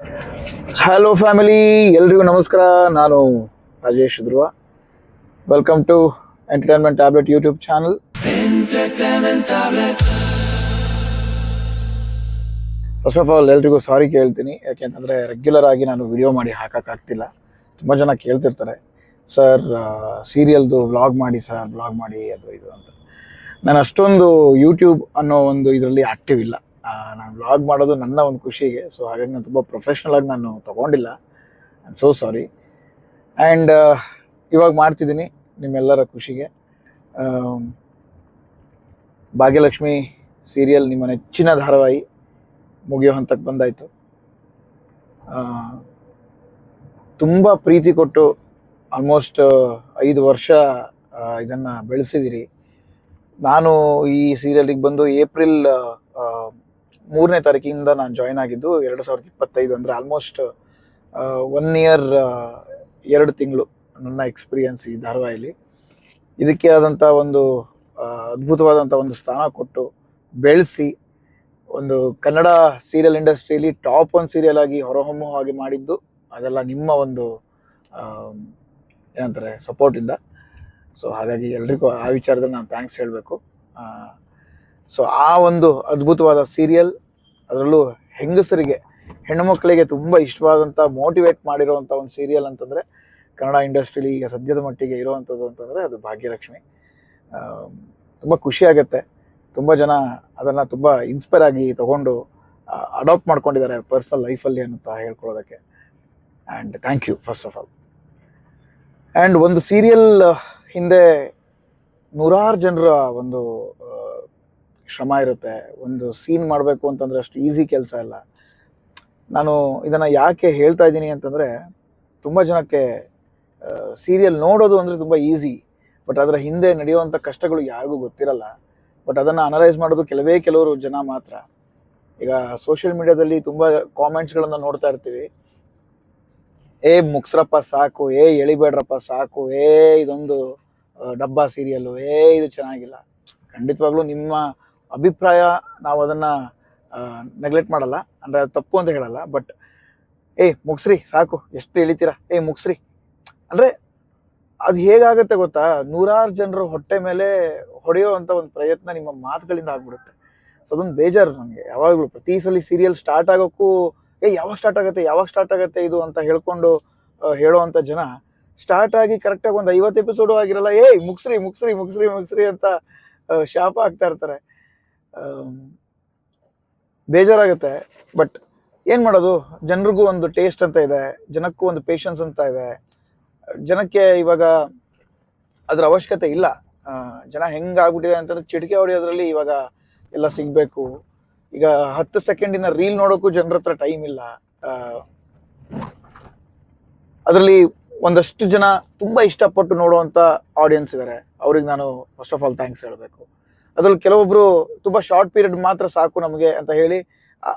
Hello family, ಎಲ್ರಿಗೂ ನಮಸ್ಕಾರ. ನಾನು Rajesh Dhruva. Welcome to entertainment tablet YouTube channel. First of all ಎಲ್ರಿಗೂ ಸಾರಿ ಕೇಳ್ತೀನಿ, ಯಾಕೆಂತಂದರೆ ರೆಗ್ಯುಲರ್ ಆಗಿ ನಾನು ವಿಡಿಯೋ ಮಾಡಿ ಹಾಕೋಕ್ಕಾಗ್ತಿಲ್ಲ. ತುಂಬ ಜನ ಕೇಳ್ತಿರ್ತಾರೆ, ಸರ್ ಸೀರಿಯಲ್ದು ವ್ಲಾಗ್ ಮಾಡಿ ಸರ್, ವ್ಲಾಗ್ ಮಾಡಿ ಅದು ಇದು ಅಂತ. ನಾನು ಅಷ್ಟೊಂದು ಯೂಟ್ಯೂಬ್ ಅನ್ನೋ ಒಂದು ಇದರಲ್ಲಿ ಆ್ಯಕ್ಟಿವ್ ಇಲ್ಲ. ನಾನು ವ್ಲಾಗ್ ಮಾಡೋದು ನನ್ನ ಒಂದು ಖುಷಿಗೆ. ಸೊ ಹಾಗಾಗಿ ನಾನು ತುಂಬ ಪ್ರೊಫೆಷ್ನಲ್ ಆಗಿ ನಾನು ತೊಗೊಂಡಿಲ್ಲ. I am so sorry. And ಇವಾಗ ಮಾಡ್ತಿದ್ದೀನಿ ನಿಮ್ಮೆಲ್ಲರ ಖುಷಿಗೆ. ಭಾಗ್ಯಲಕ್ಷ್ಮಿ ಸೀರಿಯಲ್, ನಿಮ್ಮ ನೆಚ್ಚಿನ ಧಾರಾವಾಹಿ, ಮುಗಿಯೋ ಹಂತಕ್ಕೆ ಬಂದಾಯಿತು. ತುಂಬ ಪ್ರೀತಿ ಕೊಟ್ಟು ಆಲ್ಮೋಸ್ಟ್ 5 ವರ್ಷ ಇದನ್ನು ಬೆಳೆಸಿದಿರಿ. ನಾನು ಈ ಸೀರಿಯಲಿಗೆ ಬಂದು ಏಪ್ರಿಲ್ 3ನೇ ತಾರೀಕಿಂದ ನಾನು ಜಾಯ್ನ್ ಆಗಿದ್ದು 2025. ಅಂದರೆ ಆಲ್ಮೋಸ್ಟ್ 1 ಇಯರ್ 2 ತಿಂಗಳು ನನ್ನ ಎಕ್ಸ್ಪೀರಿಯನ್ಸ್ ಈ ಧಾರಾವಾಹಿಲಿ. ಇದಕ್ಕೆ ಆದಂಥ ಒಂದು ಅದ್ಭುತವಾದಂಥ ಒಂದು ಸ್ಥಾನ ಕೊಟ್ಟು ಬೆಳೆಸಿ ಒಂದು ಕನ್ನಡ ಸೀರಿಯಲ್ ಇಂಡಸ್ಟ್ರಿಯಲ್ಲಿ ಟಾಪ್ 1 ಸೀರಿಯಲ್ ಆಗಿ ಹೊರಹೊಮ್ಮುವ ಹಾಗೆ ಮಾಡಿದ್ದು ಅದೆಲ್ಲ ನಿಮ್ಮ ಒಂದು ಏನಂತಾರೆ ಸಪೋರ್ಟಿಂದ. ಸೊ ಹಾಗಾಗಿ ಎಲ್ರಿಗೂ ಆ ವಿಚಾರದಲ್ಲಿ ನಾನು ಥ್ಯಾಂಕ್ಸ್ ಹೇಳಬೇಕು. ಸೊ ಆ ಒಂದು ಅದ್ಭುತವಾದ ಸೀರಿಯಲ್, ಅದರಲ್ಲೂ ಹೆಂಗಸರಿಗೆ, ಹೆಣ್ಣುಮಕ್ಕಳಿಗೆ ತುಂಬ ಇಷ್ಟವಾದಂಥ ಮೋಟಿವೇಟ್ ಮಾಡಿರೋವಂಥ ಒಂದು ಸೀರಿಯಲ್ ಅಂತಂದರೆ ಕನ್ನಡ ಇಂಡಸ್ಟ್ರಿಲಿ ಈಗ ಸದ್ಯದ ಮಟ್ಟಿಗೆ ಇರೋವಂಥದ್ದು ಅಂತಂದರೆ ಅದು ಭಾಗ್ಯಲಕ್ಷ್ಮಿ. ತುಂಬ ಖುಷಿಯಾಗತ್ತೆ. ತುಂಬ ಜನ ಅದನ್ನು ತುಂಬ ಇನ್ಸ್ಪೈರ್ ಆಗಿ ತೊಗೊಂಡು ಅಡಾಪ್ಟ್ ಮಾಡ್ಕೊಂಡಿದ್ದಾರೆ ಪರ್ಸನಲ್ ಲೈಫಲ್ಲಿ ಅನ್ನುತ್ತಾ ಹೇಳ್ಕೊಳ್ಳೋದಕ್ಕೆ. And thank you first of all. And ಒಂದು ಸೀರಿಯಲ್ ಹಿಂದೆ ನೂರಾರು ಜನರ ಒಂದು ಶ್ರಮ ಇರುತ್ತೆ. ಒಂದು ಸೀನ್ ಮಾಡಬೇಕು ಅಂತಂದರೆ ಅಷ್ಟು ಈಸಿ ಕೆಲಸ ಇಲ್ಲ. ನಾನು ಇದನ್ನು ಯಾಕೆ ಹೇಳ್ತಾ ಇದ್ದೀನಿ ಅಂತಂದರೆ, ತುಂಬ ಜನಕ್ಕೆ ಸೀರಿಯಲ್ ನೋಡೋದು ಅಂದರೆ ತುಂಬ ಈಸಿ, ಬಟ್ ಅದರ ಹಿಂದೆ ನಡೆಯುವಂಥ ಕಷ್ಟಗಳು ಯಾರಿಗೂ ಗೊತ್ತಿರಲ್ಲ. ಬಟ್ ಅದನ್ನು ಅನಲೈಸ್ ಮಾಡೋದು ಕೆಲವರು ಜನ ಮಾತ್ರ. ಈಗ ಸೋಷಿಯಲ್ ಮೀಡಿಯಾದಲ್ಲಿ ತುಂಬ ಕಾಮೆಂಟ್ಸ್ಗಳನ್ನು ನೋಡ್ತಾ ಇರ್ತೀವಿ. ಮುಗ್ಸ್ರಪ್ಪ ಸಾಕು, ಎಳಿಬೇಡ್ರಪ್ಪ ಸಾಕು, ಇದೊಂದು ಡಬ್ಬಾ ಸೀರಿಯಲ್ಲು, ಇದು ಚೆನ್ನಾಗಿಲ್ಲ. ಖಂಡಿತವಾಗ್ಲೂ ನಿಮ್ಮ ಅಭಿಪ್ರಾಯ, ನಾವು ಅದನ್ನು ನೆಗ್ಲೆಕ್ಟ್ ಮಾಡಲ್ಲ, ಅಂದರೆ ಅದು ತಪ್ಪು ಅಂತ ಹೇಳಲ್ಲ. ಬಟ್ ಮುಗ್ಸ್ರಿ ಸಾಕು, ಎಷ್ಟು ಎಳಿತೀರಾ, ಮುಗ್ಸ್ರಿ ಅಂದರೆ ಅದು ಹೇಗಾಗುತ್ತೆ ಗೊತ್ತಾ, ನೂರಾರು ಜನರು ಹೊಟ್ಟೆ ಮೇಲೆ ಹೊಡೆಯೋ ಅಂಥ ಒಂದು ಪ್ರಯತ್ನ ನಿಮ್ಮ ಮಾತುಗಳಿಂದ ಆಗ್ಬಿಡುತ್ತೆ. ಸೊ ಅದೊಂದು ಬೇಜಾರು ನನಗೆ ಯಾವಾಗಲೂ. ಪ್ರತಿ ಸಲ ಸೀರಿಯಲ್ ಸ್ಟಾರ್ಟ್ ಆಗೋಕ್ಕೂ ಯಾವಾಗ ಸ್ಟಾರ್ಟ್ ಆಗುತ್ತೆ ಇದು ಅಂತ ಹೇಳ್ಕೊಂಡು ಹೇಳೋ ಅಂಥ ಜನ, ಸ್ಟಾರ್ಟ್ ಆಗಿ ಕರೆಕ್ಟಾಗಿ ಒಂದು 50 ಎಪಿಸೋಡು ಆಗಿರಲ್ಲ, ಮುಗ್ಸ್ರಿ ಅಂತ ಶಾಪ ಆಗ್ತಾ ಇರ್ತಾರೆ. ಬೇಜಾರಾಗುತ್ತೆ. ಬಟ್ ಏನು ಮಾಡೋದು, ಜನರಿಗೂ ಒಂದು ಟೇಸ್ಟ್ ಅಂತ ಇದೆ, ಜನಕ್ಕೂ ಒಂದು ಪೇಷನ್ಸ್ ಅಂತ ಇದೆ. ಜನಕ್ಕೆ ಇವಾಗ ಅದರ ಅವಶ್ಯಕತೆ ಇಲ್ಲ. ಜನ ಹೆಂಗಾಗ್ಬಿಟ್ಟಿದೆ ಅಂತಂದ್ರೆ, ಚಿಟಿಕೆ ಹೊಡೆಯೋದ್ರಲ್ಲಿ ಇವಾಗ ಎಲ್ಲ ಸಿಗಬೇಕು. ಈಗ 10 ಸೆಕೆಂಡಿನ ರೀಲ್ ನೋಡೋಕ್ಕೂ ಜನರ ಹತ್ರ ಟೈಮ್ ಇಲ್ಲ. ಅದರಲ್ಲಿ ಒಂದಷ್ಟು ಜನ ತುಂಬ ಇಷ್ಟಪಟ್ಟು ನೋಡುವಂಥ ಆಡಿಯನ್ಸ್ ಇದ್ದಾರೆ. ಅವ್ರಿಗೆ ನಾನು ಫಸ್ಟ್ ಆಫ್ ಆಲ್ ಥ್ಯಾಂಕ್ಸ್ ಹೇಳಬೇಕು. ಅದರಲ್ಲಿ ಕೆಲವೊಬ್ಬರು ತುಂಬ ಶಾರ್ಟ್ ಪೀರಿಯಡ್ ಮಾತ್ರ ಸಾಕು ನಮಗೆ ಅಂತ ಹೇಳಿ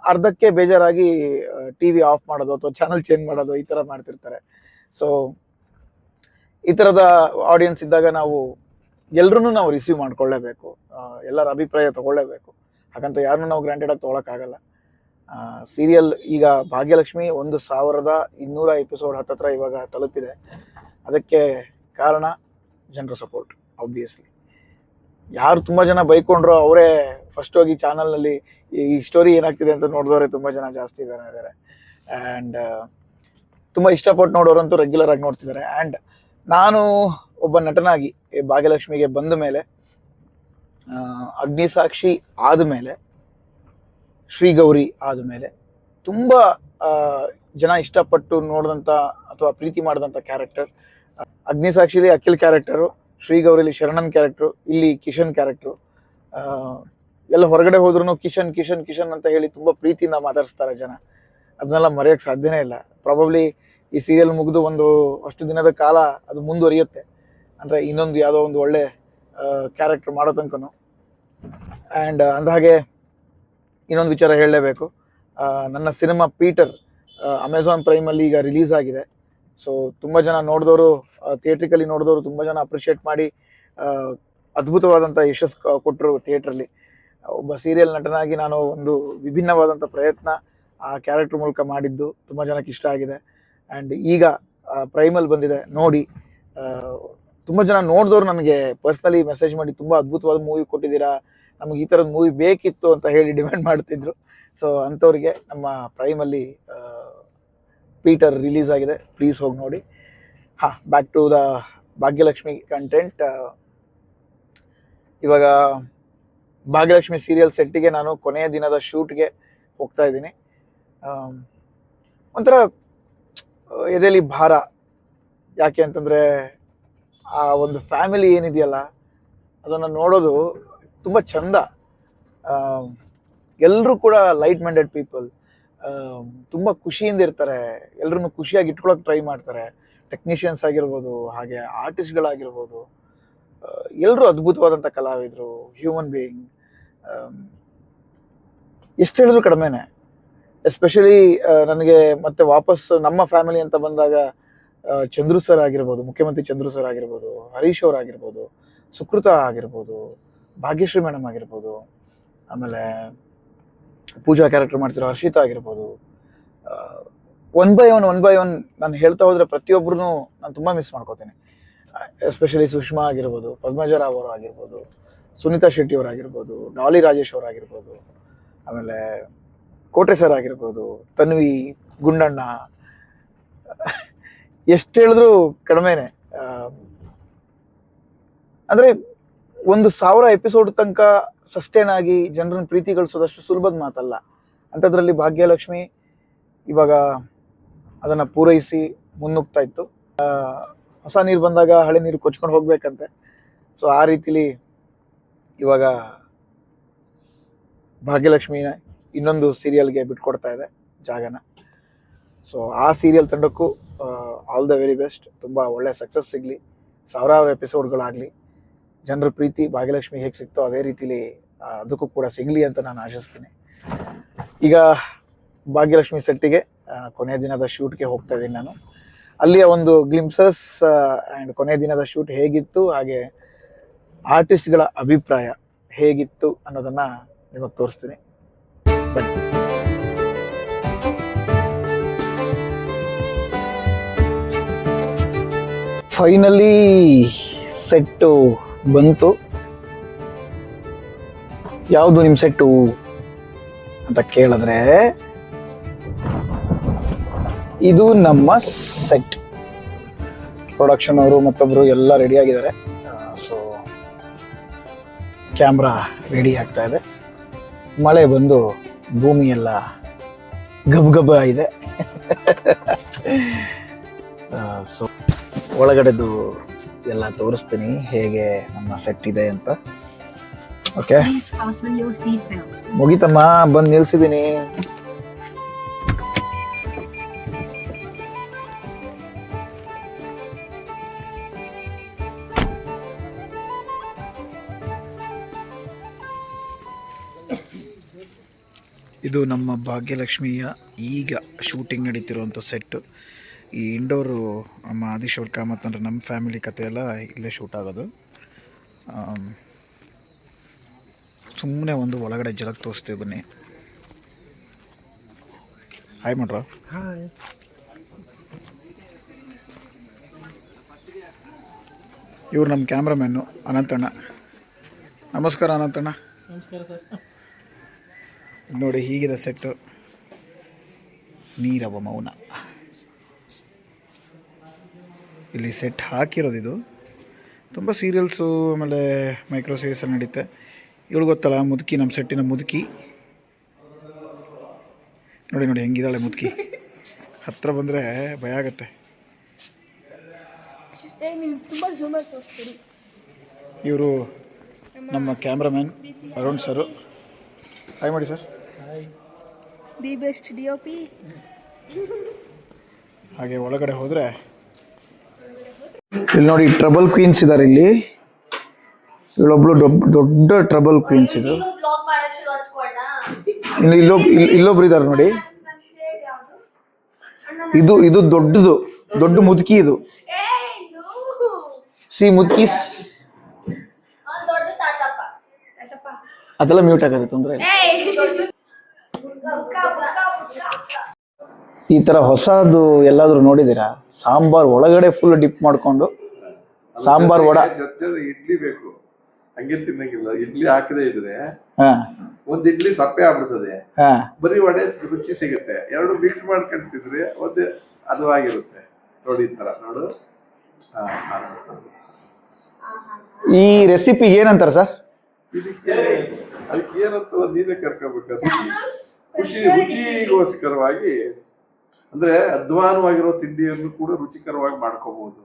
ಅರ್ಧಕ್ಕೆ ಬೇಜಾರಾಗಿ TV ಆಫ್ ಮಾಡೋದು ಅಥವಾ ಚಾನಲ್ ಚೇಂಜ್ ಮಾಡೋದು ಈ ಥರ ಮಾಡ್ತಿರ್ತಾರೆ. ಸೊ ಈ ಥರದ ಆಡಿಯನ್ಸ್ ಇದ್ದಾಗ ನಾವು ಎಲ್ಲರೂ ನಾವು ರಿಸೀವ್ ಮಾಡ್ಕೊಳ್ಳೇಬೇಕು, ಎಲ್ಲರ ಅಭಿಪ್ರಾಯ ತೊಗೊಳ್ಳೇಬೇಕು. ಹಾಗಂತ ಯಾರನ್ನೂ ನಾವು ಗ್ರಾಂಟೆಡಾಗಿ ತೊಗೊಳಕ್ಕಾಗಲ್ಲ. ಸೀರಿಯಲ್ ಈಗ ಭಾಗ್ಯಲಕ್ಷ್ಮಿ 1200 ಎಪಿಸೋಡ್ ಹತ್ತತ್ರ ಇವಾಗ ತಲುಪಿದೆ. ಅದಕ್ಕೆ ಕಾರಣ ಜನರ ಸಪೋರ್ಟ್. ಆಬ್ವಿಯಸ್ಲಿ ಯಾರು ತುಂಬ ಜನ ಬೈಕೊಂಡ್ರೋ ಅವರೇ ಫಸ್ಟ್ ಹೋಗಿ ಚಾನಲ್ನಲ್ಲಿ ಈ ಸ್ಟೋರಿ ಏನಾಗ್ತಿದೆ ಅಂತ ನೋಡಿದವರೇ ತುಂಬ ಜನ ಜಾಸ್ತಿ ಇದ್ದಾರೆ. ಆ್ಯಂಡ್ ತುಂಬ ಇಷ್ಟಪಟ್ಟು ನೋಡೋರಂತೂ ರೆಗ್ಯುಲರ್ ಆಗಿ ನೋಡ್ತಿದ್ದಾರೆ. ಆ್ಯಂಡ್ ನಾನು ಒಬ್ಬ ನಟನಾಗಿ ಭಾಗ್ಯಲಕ್ಷ್ಮಿಗೆ ಬಂದ ಮೇಲೆ, ಅಗ್ನಿಸಾಕ್ಷಿ ಆದಮೇಲೆ, ಶ್ರೀಗೌರಿ ಆದಮೇಲೆ ತುಂಬ ಜನ ಇಷ್ಟಪಟ್ಟು ನೋಡಿದಂಥ ಅಥವಾ ಪ್ರೀತಿ ಮಾಡಿದಂಥ ಕ್ಯಾರೆಕ್ಟರ್ ಅಗ್ನಿಸಾಕ್ಷಿಲಿ ಅಖಿಲ್ ಕ್ಯಾರೆಕ್ಟರು, ಶ್ರೀಗೌರಿಲಿ ಶರಣನ್ ಕ್ಯಾರೆಕ್ಟ್ರು, ಇಲ್ಲಿ ಕಿಶನ್ ಕ್ಯಾರೆಕ್ಟ್ರು. ಎಲ್ಲ ಹೊರಗಡೆ ಹೋದ್ರೂ ಕಿಶನ್ ಅಂತ ಹೇಳಿ ತುಂಬ ಪ್ರೀತಿಯಿಂದ ಮಾತಾಡಿಸ್ತಾರೆ ಜನ. ಅದನ್ನೆಲ್ಲ ಮರೆಯೋಕ್ಕೆ ಸಾಧ್ಯನೇ ಇಲ್ಲ. ಪ್ರಾಬಬ್ಲಿ ಈ ಸೀರಿಯಲ್ ಮುಗಿದು ಅಷ್ಟು ದಿನದ ಕಾಲ ಅದು ಮುಂದುವರಿಯುತ್ತೆ, ಅಂದರೆ ಇನ್ನೊಂದು ಯಾವುದೋ ಒಂದು ಒಳ್ಳೆ ಕ್ಯಾರೆಕ್ಟರ್ ಮಾಡೋ ತನಕನೂ. ಆ್ಯಂಡ್ ಅಂದಹಾಗೆ ಇನ್ನೊಂದು ವಿಚಾರ ಹೇಳಲೇಬೇಕು. ನನ್ನ ಸಿನಿಮಾ ಪೀಟರ್ ಅಮೆಝಾನ್ ಪ್ರೈಮಲ್ಲಿ ಈಗ ರಿಲೀಸ್ ಆಗಿದೆ. ಸೊ ತುಂಬ ಜನ ನೋಡಿದವರು, ಥಿಯೇಟ್ರಿಕಲಿ ನೋಡಿದವರು ತುಂಬ ಜನ ಅಪ್ರಿಷಿಯೇಟ್ ಮಾಡಿ ಅದ್ಭುತವಾದಂಥ ಯಶಸ್ಸು ಕೊಟ್ಟರು ಥಿಯೇಟ್ರಲ್ಲಿ. ಒಬ್ಬ ಸೀರಿಯಲ್ ನಟನಾಗಿ ನಾನು ಒಂದು ವಿಭಿನ್ನವಾದಂಥ ಪ್ರಯತ್ನ ಆ ಕ್ಯಾರೆಕ್ಟರ್ ಮೂಲಕ ಮಾಡಿದ್ದು ತುಂಬ ಜನಕ್ಕೆ ಇಷ್ಟ ಆಗಿದೆ. ಆ್ಯಂಡ್ ಈಗ ಪ್ರೈಮಲ್ಲಿ ಬಂದಿದೆ ನೋಡಿ. ತುಂಬ ಜನ ನೋಡಿದವ್ರು ನನಗೆ ಪರ್ಸ್ನಲಿ ಮೆಸೇಜ್ ಮಾಡಿ ತುಂಬ ಅದ್ಭುತವಾದ ಮೂವಿ ಕೊಟ್ಟಿದ್ದೀರಾ, ನಮಗೆ ಈ ಥರದ ಮೂವಿ ಬೇಕಿತ್ತು ಅಂತ ಹೇಳಿ ಡಿಮ್ಯಾಂಡ್ ಮಾಡ್ತಿದ್ರು. ಸೊ ಅಂಥವ್ರಿಗೆ ನಮ್ಮ ಪ್ರೈಮಲ್ಲಿ ಪೀಟರ್ ರಿಲೀಸ್ ಆಗಿದೆ, ಪ್ಲೀಸ್ ಹೋಗಿ ನೋಡಿ. ಹಾಂ, back to the Bhagyalakshmi content. ಇವಾಗ ಭಾಗ್ಯಲಕ್ಷ್ಮಿ ಸೀರಿಯಲ್ ಸೆಟ್ಟಿಗೆ ನಾನು ಕೊನೆಯ ದಿನದ ಶೂಟ್ಗೆ ಹೋಗ್ತಾ ಇದ್ದೀನಿ. ಒಂಥರ ಎದೆಯಲ್ಲಿ ಭಾರ. ಯಾಕೆ ಅಂತಂದರೆ ಆ ಒಂದು ಫ್ಯಾಮಿಲಿ ಏನಿದೆಯಲ್ಲ ಅದನ್ನು ನೋಡೋದು ತುಂಬ ಚಂದ. ಎಲ್ಲರೂ ಕೂಡ ಲೈಟ್ ಮೈಂಡೆಡ್ ಪೀಪಲ್, ತುಂಬ ಖುಷಿಯಿಂದ ಇರ್ತಾರೆ, ಎಲ್ಲರನ್ನು ಖುಷಿಯಾಗಿ ಇಟ್ಕೊಳಕ್ಕೆ ಟ್ರೈ ಮಾಡ್ತಾರೆ. ಟೆಕ್ನಿಷಿಯನ್ಸ್ ಆಗಿರ್ಬೋದು, ಹಾಗೆ ಆರ್ಟಿಸ್ಟ್ಗಳಾಗಿರ್ಬೋದು, ಎಲ್ಲರೂ ಅದ್ಭುತವಾದಂಥ ಕಲಾವಿದರು, ಹ್ಯೂಮನ್ ಬೀಯಿಂಗ್. ಎಷ್ಟು ಹೇಳಿದ್ರು ಕಡಿಮೆನೆ. ಎಸ್ಪೆಷಲಿ ನನಗೆ ಮತ್ತೆ ವಾಪಸ್ ನಮ್ಮ ಫ್ಯಾಮಿಲಿ ಅಂತ ಬಂದಾಗ ಚಂದ್ರು ಸರ್ ಆಗಿರ್ಬೋದು, ಮುಖ್ಯಮಂತ್ರಿ ಚಂದ್ರು ಸರ್ ಆಗಿರ್ಬೋದು, ಹರೀಶ್ ಅವ್ರು ಆಗಿರ್ಬೋದು, ಸುಕೃತ ಆಗಿರ್ಬೋದು, ಭಾಗ್ಯಶ್ರೀ ಮೇಡಮ್ ಆಗಿರ್ಬೋದು, ಆಮೇಲೆ ಪೂಜಾ ಕ್ಯಾರೆಕ್ಟರ್ ಮಾಡ್ತಿರೋ ಹರ್ಷಿತಾ ಆಗಿರ್ಬೋದು, ಒನ್ ಬೈ ಒನ್ ನಾನು ಹೇಳ್ತಾ ಹೋದರೆ ಪ್ರತಿಯೊಬ್ಬರೂ ನಾನು ತುಂಬ ಮಿಸ್ ಮಾಡ್ಕೋತೀನಿ. ಎಸ್ಪೆಷಲಿ ಸುಷ್ಮಾ ಆಗಿರ್ಬೋದು, ಪದ್ಮಜರಾವ್ ಅವರು ಆಗಿರ್ಬೋದು, ಸುನೀತಾ ಶೆಟ್ಟಿ ಅವರಾಗಿರ್ಬೋದು, ಡಾಲಿ ರಾಜೇಶ್ ಅವರಾಗಿರ್ಬೋದು, ಆಮೇಲೆ ಕೋಟೆ ಸರ್ ಆಗಿರ್ಬೋದು, ತನ್ವಿ, ಗುಂಡಣ್ಣ, ಎಷ್ಟು ಹೇಳಿದ್ರು ಕಡಿಮೆನೆ. ಅಂದರೆ 1,000 ಎಪಿಸೋಡ್ ತನಕ ಸಸ್ಟೇನ್ ಆಗಿ ಜನರನ್ನು ಪ್ರೀತಿ ಗಳಿಸೋದಷ್ಟು ಸುಲಭದ ಮಾತಲ್ಲ. ಅಂಥದ್ರಲ್ಲಿ ಭಾಗ್ಯಲಕ್ಷ್ಮಿ ಇವಾಗ ಅದನ್ನು ಪೂರೈಸಿ ಮುನ್ನುಗ್ತಾ ಇತ್ತು. ಹೊಸ ನೀರು ಬಂದಾಗ ಹಳೆ ನೀರು ಕೊಚ್ಕೊಂಡು ಹೋಗ್ಬೇಕಂತೆ. ಸೊ ಆ ರೀತಿಲಿ ಇವಾಗ ಭಾಗ್ಯಲಕ್ಷ್ಮಿನ ಇನ್ನೊಂದು ಸೀರಿಯಲ್ಗೆ ಬಿಟ್ಕೊಡ್ತಾ ಇದೆ ಜಾಗನ. ಸೊ ಆ ಸೀರಿಯಲ್ ತಂಡಕ್ಕೂ ಆಲ್ ದ ವೆರಿ ಬೆಸ್ಟ್. ತುಂಬ ಒಳ್ಳೆ ಸಕ್ಸಸ್ ಸಿಗಲಿ, ಸಾವಿರಾರು ಎಪಿಸೋಡ್ಗಳಾಗಲಿ, ಜನರ ಪ್ರೀತಿ ಭಾಗ್ಯಲಕ್ಷ್ಮಿ ಹೇಗೆ ಸಿಗ್ತೋ ಅದೇ ರೀತಿಲಿ ಅದಕ್ಕೂ ಕೂಡ ಸಿಗಲಿ ಅಂತ ನಾನು ಆಶಿಸ್ತೀನಿ. ಈಗ ಭಾಗ್ಯಲಕ್ಷ್ಮಿ ಸೆಟ್ಟಿಗೆ ಕೊನೆಯ ದಿನದ ಶೂಟ್ಗೆ ಹೋಗ್ತಾ ಇದ್ದೀನಿ ನಾನು. ಅಲ್ಲಿಯ ಒಂದು ಗ್ಲಿಂಪ್ಸಸ್ ಆ್ಯಂಡ್ ಕೊನೆಯ ದಿನದ ಶೂಟ್ ಹೇಗಿತ್ತು, ಹಾಗೆ ಆರ್ಟಿಸ್ಟ್ಗಳ ಅಭಿಪ್ರಾಯ ಹೇಗಿತ್ತು ಅನ್ನೋದನ್ನು ನಿಮಗೆ ತೋರಿಸ್ತೀನಿ. ಬನ್ನಿ. ಫೈನಲಿ ಸೆಟ್ಟು ಬಂತು. ಯಾವುದು ನಿಮ್ಮ ಸೆಟ್ಟು ಅಂತ ಕೇಳಿದ್ರೆ ಇದು ನಮ್ಮ ಸೆಟ್. ಪ್ರೊಡಕ್ಷನ್ ಅವರು ಮತ್ತೊಬ್ಬರು ಎಲ್ಲ ರೆಡಿ ಆಗಿದ್ದಾರೆ. ಸೊ ಕ್ಯಾಮ್ರಾ ರೆಡಿ ಆಗ್ತಾ ಇದೆ. ಮಳೆ ಬಂದು ಭೂಮಿ ಎಲ್ಲ ಗಬ್ ಇದೆ. ಸೊ ಒಳಗಡೆದು ಎಲ್ಲ ತೋರಿಸ್ತೀನಿ ಹೇಗೆ ನಮ್ಮ ಸೆಟ್ ಇದೆ ಅಂತ. ಓಕೆ, ಮುಗಿತಮ್ಮ, ಬಂದು ನಿಲ್ಸಿದ್ದೀನಿ. ಇದು ನಮ್ಮ ಭಾಗ್ಯಲಕ್ಷ್ಮಿಯ ಈಗ ಶೂಟಿಂಗ್ ನಡೀತಿರುವಂಥ ಸೆಟ್ಟು. ಈ ಇಂಡೋರು ನಮ್ಮ ಆದಿಶವರ್ ಕಾಮತ್ ಅಂದರೆ ನಮ್ಮ ಫ್ಯಾಮಿಲಿ ಕತೆ ಎಲ್ಲ ಇಲ್ಲೇ ಶೂಟ್ ಆಗೋದು. ಸುಮ್ಮನೆ ಒಂದು ಒಳಗಡೆ ಜಲಕ್ ತೋರಿಸ್ತೀವಿ, ಬನ್ನಿ. ಹಾಯ್ ಮಾಡ್ರ. ಹಾಯ್. ಇವ್ರು ನಮ್ಮ ಕ್ಯಾಮ್ರಾಮ್ಯಾನು ಅನಂತಣ್ಣ. ನಮಸ್ಕಾರ ಅನಂತಣ್ಣ. ನಮಸ್ಕಾರ ಸರ್. ನೋಡಿ ಹೀಗಿದೆ ಸೆಟ್ಟು. ನೀರವ ಮೌನ. ಇಲ್ಲಿ ಸೆಟ್ ಹಾಕಿರೋದಿದು. ತುಂಬ ಸೀರಿಯಲ್ಸು ಆಮೇಲೆ ಮೈಕ್ರೋ ಸೀರೀಸಲ್ಲಿ ನಡೀತೆ. ಇವಳು ಗೊತ್ತಲ್ಲ, ಮುದುಕಿ, ನಮ್ಮ ಸೆಟ್ಟಿನ ಮುದುಕಿ. ನೋಡಿ ನೋಡಿ ಹೆಂಗಿದ್ದಾಳೆ ಮುದುಕಿ. ಹತ್ರ ಬಂದರೆ ಭಯ ಆಗುತ್ತೆ. ಇವರು ನಮ್ಮ ಕ್ಯಾಮ್ರಾಮ್ಯಾನ್ ಅರುಣ್ ಸರು. ಹಾಯ್ ಮಾಡಿ sir. Hi. The best DOP. ಹಾಗೆ ಒಳಗಡೆ ಹೋದರೆ ಇಲ್ಲಿ ನೋಡಿ ಟ್ರಬಲ್ ಕ್ವೀನ್ಸ್ ಇದ್ದಾರೆ. ಇಲ್ಲಿ ಇವಳೊಬ್ಳು ದೊಡ್ಡ ಟ್ರಬಲ್ ಕ್ವೀನ್ಸ್. ಇದು ಇನ್ನು ಇಲ್ಲೊಬ್ರು ಇದ್ದಾರೆ ನೋಡಿ. ಇದು ದೊಡ್ಡ ಮುದುಕಿ. ಇದು ಸಿ ಮುದುಕಿ. ಅದೆಲ್ಲ ಮ್ಯೂಟ್ ಆಗುತ್ತೆ, ತೊಂದರೆ ಇಲ್ಲ. ಈ ಥರ ಹೊಸದು ಎಲ್ಲಾದರೂ ನೋಡಿದ್ದೀರಾ? ಸಾಂಬಾರ್ ಒಳಗಡೆ ಫುಲ್ ಡಿಪ್ ಮಾಡಿಕೊಂಡು ಸಾಂಬಾರ್ ವಡ. ಜೊತೆ ಇಡ್ಲಿ ಬೇಕು, ಹಂಗೆ ತಿನ್ನಂಗಿಲ್ಲ. ಇಡ್ಲಿ ಹಾಕದೇ ಇದ್ರೆ ಹಾಂ ಒಂದ್ ಇಡ್ಲಿ ಸಪ್ಪೆ ಆಗ್ಬಿಡ್ತದೆ, ಹಾಂ ಬರೀ ವಡೆ ರುಚಿ ಸಿಗುತ್ತೆ. ಎರಡು ಮಿಕ್ಸ್ ಮಾಡ್ಕೊಂತಿದ್ರೆ ಒಂದೇ ಅದು ಆಗಿರುತ್ತೆ. ನೋಡಿ ಈ ತರ ನೋಡು. ಈ ರೆಸಿಪಿ ಏನಂತಾರೆ ಸರ್? ಇದಕ್ಕೆ ಅದಕ್ಕೆ ಏನಂತ ನೀವೇ ಕರ್ಕೋಬೇಕು. ರುಚಿಗೋಸ್ಕರವಾಗಿ ಅಂದ್ರೆ ಅಧ್ವಾನವಾಗಿರೋ ತಿಂಡಿಯನ್ನು ಕೂಡ ರುಚಿಕರವಾಗಿ ಮಾಡ್ಕೋಬಹುದು.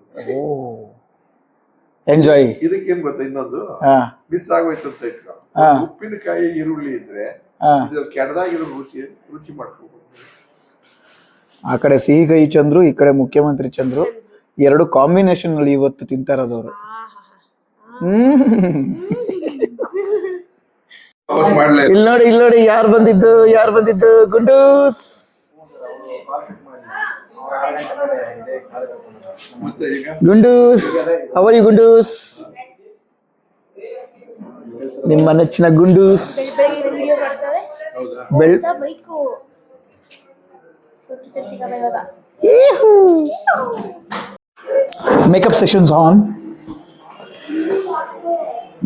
ಎಂಜಾಯ್. ಇದಕ್ಕೇನ್ ಗೊತ್ತಾ, ಇನ್ನೊಂದು ಮಿಸ್ ಆಗೋಯ್ತು ಅಂತ ಇಟ್ಕೊ, ಉಪ್ಪಿನಕಾಯಿ ಈರುಳ್ಳಿ ಇದ್ರೆ ಕೆಡದಾಗಿರೋ ರುಚಿ ಮಾಡ್ಕೋಬಹುದು. ಆ ಕಡೆ ಸಿಹಿ ಕೈ ಚಂದ್ರು, ಈ ಕಡೆ ಮುಖ್ಯಮಂತ್ರಿ ಚಂದ್ರು, ಎರಡು ಕಾಂಬಿನೇಷನ್ ಅಲ್ಲಿ ಇವತ್ತು ತಿಂತಾ ಇರೋದವ್ರು. ಇಲ್ಲಿ ನೋಡಿ ಯಾರು ಬಂದಿದ್ದು Gundus. Gundus, how are you Gundus? ನಿಮ್ಮ ನೆಚ್ಚಿನ ಗುಂಡೂಸ್. Makeup sessions on.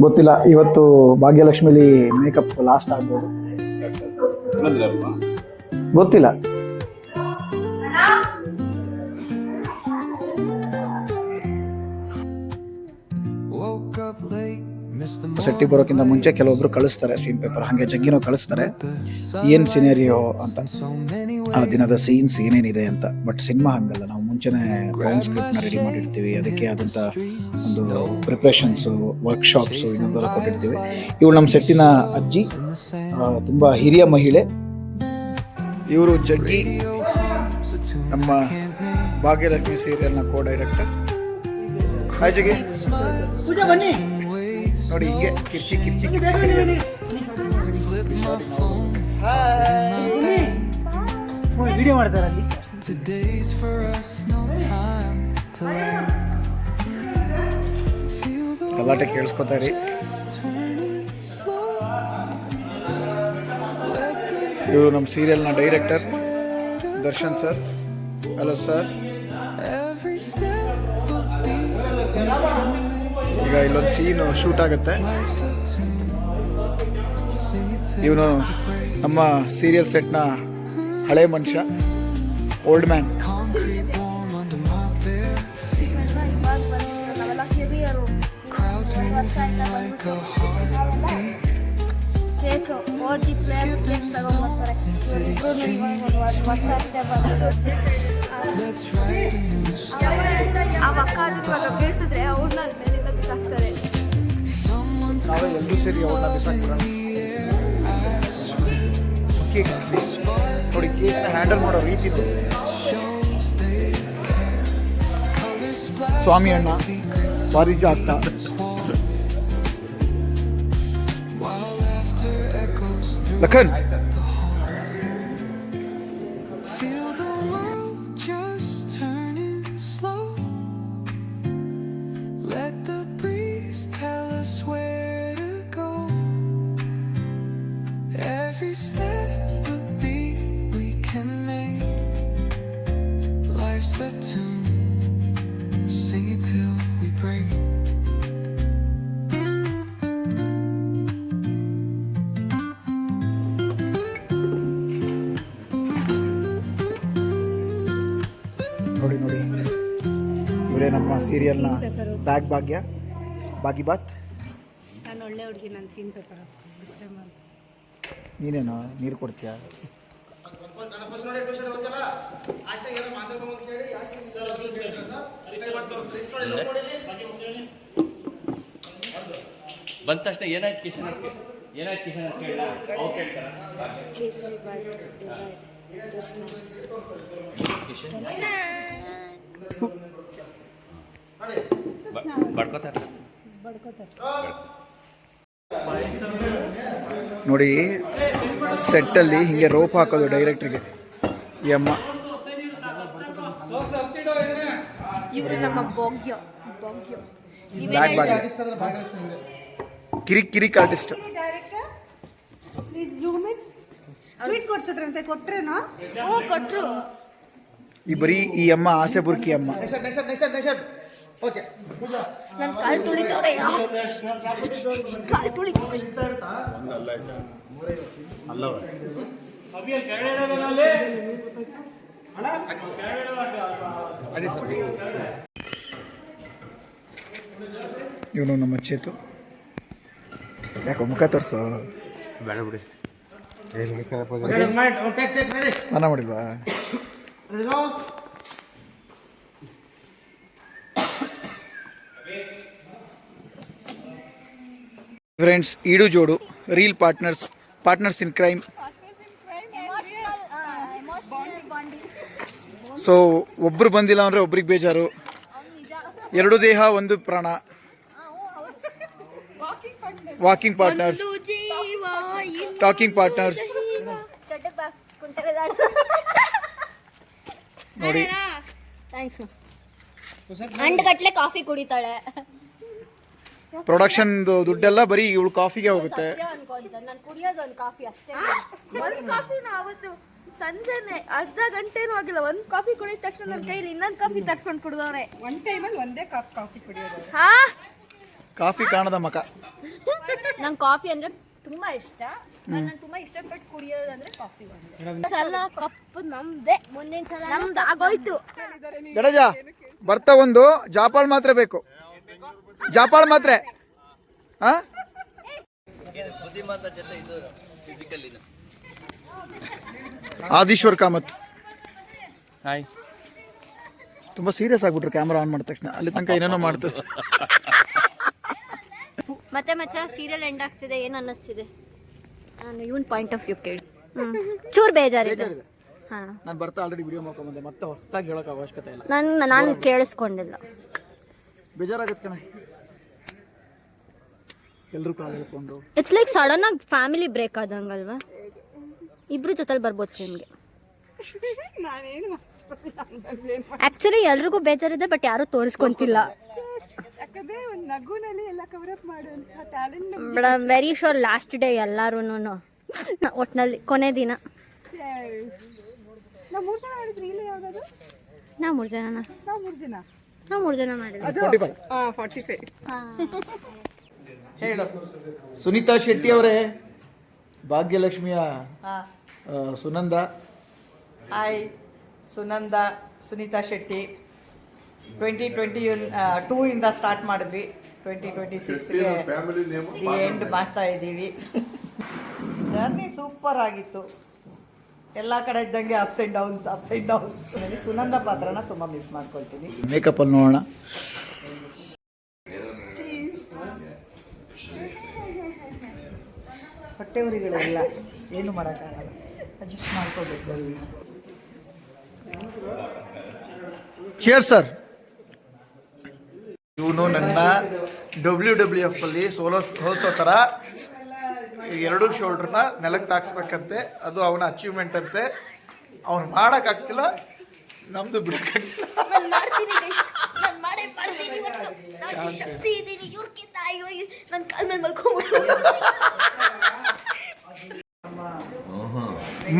ಗೊತ್ತಿಲ್ಲ, ಇವತ್ತು ಭಾಗ್ಯಲಕ್ಷ್ಮಿಲಿ ಮೇಕಪ್ ಲಾಸ್ಟ್ ಆಗ್ಬೋದು, ಗೊತ್ತಿಲ್ಲ. ಸೆಟ್ಟಿಗೆ ಬರೋಕ್ಕಿಂತ ಮುಂಚೆ ಕೆಲವೊಬ್ರು ಕಳಿಸ್ತಾರೆ ಸೀನ್ ಪೇಪರ್, ಹಾಗೆ ಜಗ್ಗಿನೋ ಕಳಿಸ್ತಾರೆ ಏನು ಸಿನೇರಿಯೋ ಅಂತ, ಆ ದಿನದ ಸೀನ್ಸ್ ಏನೇನಿದೆ ಅಂತ. ಬಟ್ ಸಿನಿಮಾ ಹಂಗಲ್ಲ, ನಾವು ಮುಂಚೆನೇ ಬೌಂಡ್ ಸ್ಕ್ರಿಪ್ಟ್ನ ರೆಡಿ ಮಾಡಿರ್ತೀವಿ, ಅದಕ್ಕೆ ಆದಂಥ ಒಂದು ಪ್ರಿಪ್ರೇಷನ್ಸು, ವರ್ಕ್ಶಾಪ್ಸು ಇನ್ನೊಂದೆಲ್ಲ ಕೊಟ್ಟಿರ್ತೀವಿ. ಇವಳು ನಮ್ಮ ಸೆಟ್ಟಿನ ಅಜ್ಜಿ, ತುಂಬ ಹಿರಿಯ ಮಹಿಳೆ. ಇವರು ಜಗ್ಗಿ, ನಮ್ಮ ಭಾಗ್ಯಲಕ್ಷ್ಮಿ ಸೀರಿಯಲ್ನ ಕೋ ಡೈರೆಕ್ಟರ್. ಹಾಯ್ ಜಗ್ಗಿ. ಪೂಜಾ ಬನ್ನಿ. ನೋಡಿ ಹಿಂಗೆ ಕಿರ್ಚಿ ವಿಡಿಯೋ ಮಾಡ್ತಾರೆ ಅಲ್ಲಿ. ಗಲಾಟೆ ಕೇಳಿಸ್ಕೊತಾರೆ. ಇವರು ನಮ್ಮ ಸೀರಿಯಲ್ನ director Darshan sir. Hello sir. ಈಗ ಇಲ್ಲೊಂದು ಸೀನು ಶೂಟ್ ಆಗುತ್ತೆ. ಇವನು ನಮ್ಮ ಸೀರಿಯಲ್ ಸೆಟ್ನ ಹಳೆ ಮನುಷ್ಯ, ಓಲ್ಡ್ ಮ್ಯಾನ್. ಬೀಳ್ಸಿದ್ರೆ ಅವ್ರನ್ನ ಮೇಲಿಂದ ಬಿಸಾಕ್ತಾರೆ. ನಾವೇ ಎಲ್ಲರೂ ಸೇರಿ ಅವ್ರನ್ನ ಬಿಸಾಕ್ತಾರೆ. ನೋಡಿ ಕೇಕ್ನ ಹ್ಯಾಂಡಲ್ ಮಾಡೋ ರೀತಿ. ಸ್ವಾಮಿ ಅಣ್ಣ, ಪಾರಿಜಾತ, ಲಖನ್. ನೋಡಿ ಇವರೇ ನಮ್ಮ ಸೀರಿಯಲ್ನ ಬ್ಯಾಗ್ ಭಾಗ್ಯ, ಬಾಗಿ ಬಾತ್. ನಾನು ಒಳ್ಳೆ ಹುಡುಗಿ, ನನ್ನ ಸೀನ್ ಪೇಪರ್ ನೀನೇನು ನೀರು ಕೊಡ್ತೀಯಾ? ಬಂದ ತಕ್ಷಣ ಏನಾಯ್ತು ಕಿಶನ್ ಅಂತ ಕೇಳಿಲ್ಲ, ಅವ್ರು ಕೇಳ್ತಾರ ಕೇಸರಿ ಬಾತ್ ಕಿಶನ್ ಬಡ್ಕೋತಾರ. ನೋಡಿ ಸೆಟ್ಟಲ್ಲಿ ಹಿಂಗೆ ರೋಪ್ ಹಾಕೋದು ಡೈರೆಕ್ಟ್ರಿಗೆ. ಈ ಅಮ್ಮ ಇವರು ನಮ್ಮ ಭಾಗ್ಯ ಬ್ಯಾಗ್ ಭಾಗ್ಯ, ಕಿರಿಕ್ ಆರ್ಟಿಸ್ಟ್. ಸ್ವೀಟ್ ಕೊಡ್ಸಿದ್ರಂತೆ, ಕೊಟ್ರೇನಾ? ಕೊಟ್ರು. ಈ ಬರೀ ಈ ಅಮ್ಮ ಆಸೆ ಬುರ್ಕಿ ಅಮ್ಮ. ನನ್ನ ಕಾಲು ತುಳಿತವ್ರೆ, ಕಾಲು ತುಳಿತವ್ರೆ. ಇವನು ನಮ್ಮ ಚೇತು. ಯಾಕೋ ಮುಖ ತೋರಿಸು. ಬೇಡ ಬಿಡಿ. ಸ್ನಾನ ಮಾಡಿಲ್ವಾ? ಫ್ರೆಂಡ್ಸ್, ಈಡು ಜೋಡು, reel partners in crime. So ಒಬ್ರು ಬಂದಿಲ್ಲ ಅಂದರೆ ಒಬ್ರಿಗೆ ಬೇಜಾರು. ಎರಡು ದೇಹ ಒಂದು ಪ್ರಾಣ. Walking partners, talking partners. ನೋಡಿ, ಅಂಡ್ಗಟ್ಲೆ ಕಾಫಿ ಕುಡಿತಾಳೆ. ಪ್ರೊಡಕ್ಷನ್ ದುಡ್ಡೆಲ್ಲ ಬರೀ ಇವಳು ಕಾಫಿಗೆ ಹೋಗುತ್ತೆ. ನಾನು ಕುಡಿಯೋದು ಒಂದು ಕಾಫಿ ಅಷ್ಟೇ. ಒಂದು ಕಾಫಿ ಅವತ್ತು ಸಂಜೆನೆ ಅರ್ಧ ಗಂಟೆನೂ ಆಗಿಲ್ಲ, ಒಂದು ಕಾಫಿ ಕುಡಿದ ತಕ್ಷಣ ನನ್ನ ಕೈಲಿ ಇನ್ನೊಂದು ಕಾಫಿ ತರ್ಸ್ಕೊಂಡು ಕುಡಿದವ್ರೆ. ಒಂದು ಟೈಮಲ್ಲಿ ಒಂದೇ ಕಪ್ ಕಾಫಿ ಕುಡಿಯೋದು. ಹಾ, ಕಾಫಿ ಕಾಣದ ಮಕ. ನಂಗೆ ಕಾಫಿ ಅಂದ್ರೆ ತುಂಬಾ ಇಷ್ಟ. ನಾನು ತುಂಬಾ ಇಷ್ಟಪಟ್ಟು ಕುಡಿಯೋದು ಅಂದ್ರೆ ಕಾಫಿ. ಸಲ ಕಪ್ ನಮ್ದೆ, ಮುಂದಿನ ಸಲ ನಮ್ದು ಆಗೋಯ್ತು. ಜಡೇಜ ಬರ್ತಾ ಒಂದು ಜಾಪಾಳ್ ಮಾತ್ರ ಬೇಕು. ಜಾಪಾಳ್ ಮಾತ್ರೆ. ಹಾ, ಆದೀಶ್ವರ್ ಕಾಮತ್. ಹಾಯ್. ತುಂಬಾ ಸೀರಿಯಸ್ ಆಗ್ಬಿಟ್ರು ಕ್ಯಾಮ್ರಾ ಆನ್ ಮಾಡಿದ ತಕ್ಷಣ. ಅಲ್ಲಿ ತನಕ ಏನೇನೋ ಮಾಡ್ತದೆ. ಮತ್ತೆ ಮಚ್ಚ ಸೀರಿಯಲ್ ಎಂಡ್ ಆಗ್ತಿದೆ, ಏನು ಅನ್ನಿಸ್ತಿದೆ? ನಾನು ಇವನ್ ಪಾಯಿಂಟ್ ಆಫ್ ವ್ಯೂ ಕೇಳಿ ಚೂರು ಬೇಜಾರಿದೆ. ಹಾಂ, ನಾನು ಬರ್ತಾ ಆಲ್ರೆಡಿ ವಿಡಿಯೋ ಮಾಡ್ಕೊಂಬಂದೆ, ಮತ್ತೆ ಹೊಸದಾಗಿ ಹೇಳೋಕೆ ಅವಶ್ಯಕತೆ ಇಲ್ಲ. ನಾನು ಕೇಳಿಸ್ಕೊಂಡಿಲ್ಲ. ಬೇಜಾರಾಗತ್ತೆ ಕಣೆ, ಎಲ್ಲರೂ ಕಾಲ್ ಹೇಳ್ಕೊಂಡು. ಇಟ್ಸ್ ಲೈಕ್ ಸಡನ್ ಆಗಿ ಫ್ಯಾಮಿಲಿ ಬ್ರೇಕ್ ಆದಂಗಲ್ವಾ? ಇಬ್ರು ಜೊತೆಲಿ ಬರ್ಬೋದು ಫಿಲ್ಮ್ಗೆ. ಆಕ್ಚುಲಿ ಎಲ್ರಿಗೂ ಬೇಜಾರಿದೆ, ಬಟ್ ಯಾರು ತೋರಿಸ್ಕೊಂತಿಲ್ಲ. ಯಾಕಂದ್ರೆ ಒಂದು ನಗುನಲ್ಲಿ ಎಲ್ಲ ಕವರ್ ಅಪ್ ಮಾಡುವಂತ talent. But I am very sure last day ಎಲ್ಲರೂ ಒಟ್ಟಿನಲ್ಲಿ ಕೊನೆ ದಿನ. ನಾವು 3 ಜನ ಮಾಡಿದ್ರಿ. ಇಲ್ಲ ಯಾವ್ದಾದ್ರು ನಾವು 3 ಜನ ನಾವು 3 ಜನ ಮಾಡಿದ್ವಿ. 45. ಹೇಳು ಸುನೀತಾ ಶೆಟ್ಟಿ ಅವರೇ, ಭಾಗ್ಯಲಕ್ಷ್ಮಿಯ ಸುನಂದ. ಹಾಯ್, ಸುನೀತಾ ಶೆಟ್ಟಿ. 2022 ಇಂದ ಸ್ಟಾರ್ಟ್ ಮಾಡಿದ್ವಿ. 2026ಗೆ ಫ್ಯಾಮಿಲಿ ನೇಮ್ ಎಂಡ್ ಮಾಡ್ತಾ ಇದ್ದೀವಿ. ಜರ್ನಿ ಸೂಪರ್ ಆಗಿತ್ತು. ಎಲ್ಲ ಕಡೆ ಇದ್ದಂಗೆ ಅಪ್ಸ್ ಆ್ಯಂಡ್ ಡೌನ್ಸ್. ಸುನಂದ ಪಾತ್ರನ ತುಂಬ ಮಿಸ್ ಮಾಡ್ಕೊಳ್ತೀನಿ. ಮೇಕಪ್ ಅಲ್ಲಿ ನೋಡೋಣ. ಹೊಟ್ಟೆ ಉರಿಗಳೆಲ್ಲ ಏನು ಮಾಡೋಕ್ಕಾಗಲ್ಲ, ಅಡ್ಜಸ್ಟ್ ಮಾಡ್ಕೋಬೇಕು. Chair sir. ಇವನು ನನ್ನ WWF ಅಲ್ಲಿ ಹೋಲಿಸೋ ಥರ ಎರಡು ಶೋಲ್ಡ್ರನ್ನ ನೆಲಕ್ಕೆ ತಾಕ್ಸ್ಬೇಕಂತೆ. ಅದು ಅವನ ಅಚೀವ್ಮೆಂಟ್ ಅಂತೆ. ಅವ್ನು ಮಾಡೋಕ್ಕಾಗ್ತಿಲ್ಲ, ನಮ್ದು ಬಿಡೋಕ್ಕಾಗ್ತಿಲ್ಲ.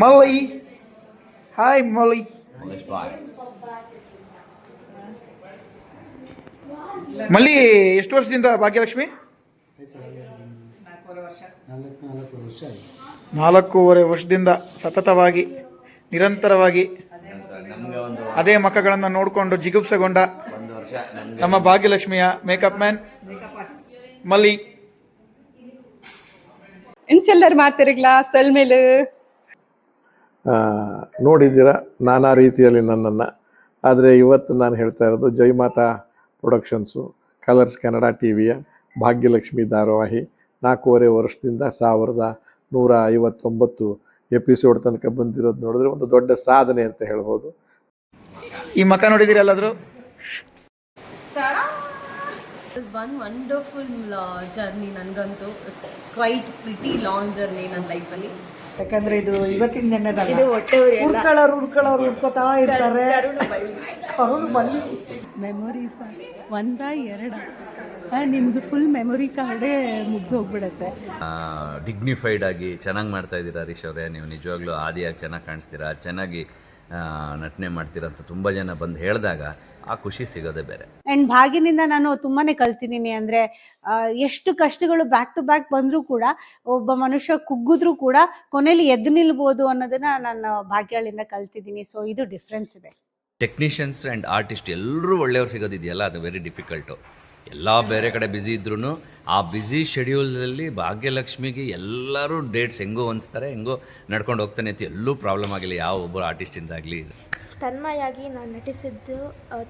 ಮಲೈ, ಹಾಯ್ ಮಲೈ. ಮಲ್ಲಿ ಎಷ್ಟು ವರ್ಷದಿಂದ ಭಾಗ್ಯಲಕ್ಷ್ಮಿ? 4.5 ವರ್ಷದಿಂದ ಸತತವಾಗಿ ನಿರಂತರವಾಗಿ ಅದೇ ಮಕ್ಕಳನ್ನು ನೋಡಿಕೊಂಡು ಜಿಗುಪ್ಸೆಗೊಂಡ ನಮ್ಮ ಭಾಗ್ಯಲಕ್ಷ್ಮಿಯ ಮೇಕಪ್ ಮ್ಯಾನ್ ಮಲ್ಲಿ. ಎಂಚೆಲ್ಲರ ಮಾತಿರಗ್ಲಾ ಸಲ್ಮೇಲೆ ನೋಡಿದ್ದೀರಾ ನಾನಾ ರೀತಿಯಲ್ಲಿ ನನ್ನನ್ನು. ಆದರೆ ಇವತ್ತು ನಾನು ಹೇಳ್ತಾ ಇರೋದು ಜೈಮಾತಾ ಪ್ರೊಡಕ್ಷನ್ಸು, ಕಲರ್ಸ್ ಕನ್ನಡ ಟಿವಿಯ ಭಾಗ್ಯಲಕ್ಷ್ಮಿ ಧಾರಾವಾಹಿ 4.5 ವರ್ಷದಿಂದ 1159 ಎಪಿಸೋಡ್ ತನಕ ಬಂದಿರೋದು ನೋಡಿದ್ರೆ ಒಂದು ದೊಡ್ಡ ಸಾಧನೆ ಅಂತ ಹೇಳ್ಬೋದು. ಈ ಮಕ್ಕ ನೋಡಿದ್ದೀರಿ ಎಲ್ಲಾದರೂ? One wonderful journey ನನಗಂತೂ. It's quite pretty long journey ನನ್ನ ಲೈಫಲ್ಲಿ. ಯಾಕಂದ್ರೆ ಇದು ಇವತ್ತಿನ ನೆನ್ನೆದಲ್ಲ, ಹುಡ್ಕೊಳ್ಳೋರು ಹುಡ್ಕೋತಾ ಇರ್ತಾರೆ. ಕರುಳು ಬಳ್ಳಿ ಮೆಮೊರೀಸ್ ಒಂದ ಎರಡ ನಿಮ್ದು ಫುಲ್ ಮೆಮೊರಿ ಕಾರ್ಡೇ ಮುಗ್ದು ಹೋಗ್ಬಿಡುತ್ತೆ. ಡಿಗ್ನಿಫೈಡ್ ಆಗಿ ಚೆನ್ನಾಗಿ ಮಾಡ್ತಾ ಇದ್ದೀರಾ ಹರೀಶ್ ಅವರೇ. ನೀವು ನಿಜವಾಗ್ಲೂ ಆದಿಯಾಗಿ ಚೆನ್ನಾಗಿ ಕಾಣಿಸ್ತೀರಾ. ಚೆನ್ನಾಗಿ ನಟನೆ ಮಾಡ್ತೀರಂತ ತುಂಬ ಜನ ಬಂದು ಹೇಳಿದಾಗ ಆ ಖುಷಿ ಸಿಗೋದೇ ಬೇರೆ. ಆ್ಯಂಡ್ ಭಾಗ್ಯನಿಂದ ನಾನು ತುಂಬಾ ಕಲ್ತಿದ್ದೀನಿ. ಅಂದರೆ ಎಷ್ಟು ಕಷ್ಟಗಳು ಬ್ಯಾಕ್ ಟು ಬ್ಯಾಕ್ ಬಂದರೂ ಕೂಡ ಒಬ್ಬ ಮನುಷ್ಯ ಕುಗ್ಗಿದ್ರೂ ಕೂಡ ಕೊನೆಯಲ್ಲಿ ಎದ್ದು ನಿಲ್ಬೋದು ಅನ್ನೋದನ್ನು ನಾನು ಭಾಗ್ಯಗಳಿಂದ ಕಲ್ತಿದ್ದೀನಿ. ಸೊ ಇದು ಡಿಫ್ರೆನ್ಸ್ ಇದೆ. ಟೆಕ್ನಿಷಿಯನ್ಸ್ ಆ್ಯಂಡ್ ಆರ್ಟಿಸ್ಟ್ ಎಲ್ಲರೂ ಒಳ್ಳೆಯವ್ರು ಸಿಗೋದಿದೆಯಲ್ಲ, ಅದು ವೆರಿ ಡಿಫಿಕಲ್ಟು. ಎಲ್ಲ ಬೇರೆ ಕಡೆ ಬ್ಯುಸಿ ಇದ್ರೂ ಆ ಬ್ಯುಸಿ ಶೆಡ್ಯೂಲಲ್ಲಿ ಭಾಗ್ಯಲಕ್ಷ್ಮಿಗೆ ಎಲ್ಲರೂ ಡೇಟ್ಸ್ ಹೆಂಗೋ ಹೊಂದಿಸ್ತಾರೆ, ಹೆಂಗೋ ನಡ್ಕೊಂಡು ಹೋಗ್ತಾನೆ ಅಂತ ಎಲ್ಲೂ ಪ್ರಾಬ್ಲಮ್ ಆಗಿಲ್ಲ ಯಾವ ಒಬ್ಬರು ಆರ್ಟಿಸ್ಟಿಂದಾಗಲಿ. ತನ್ಮಯಾಗಿ ನಾನು ನಟಿಸಿದ್ದು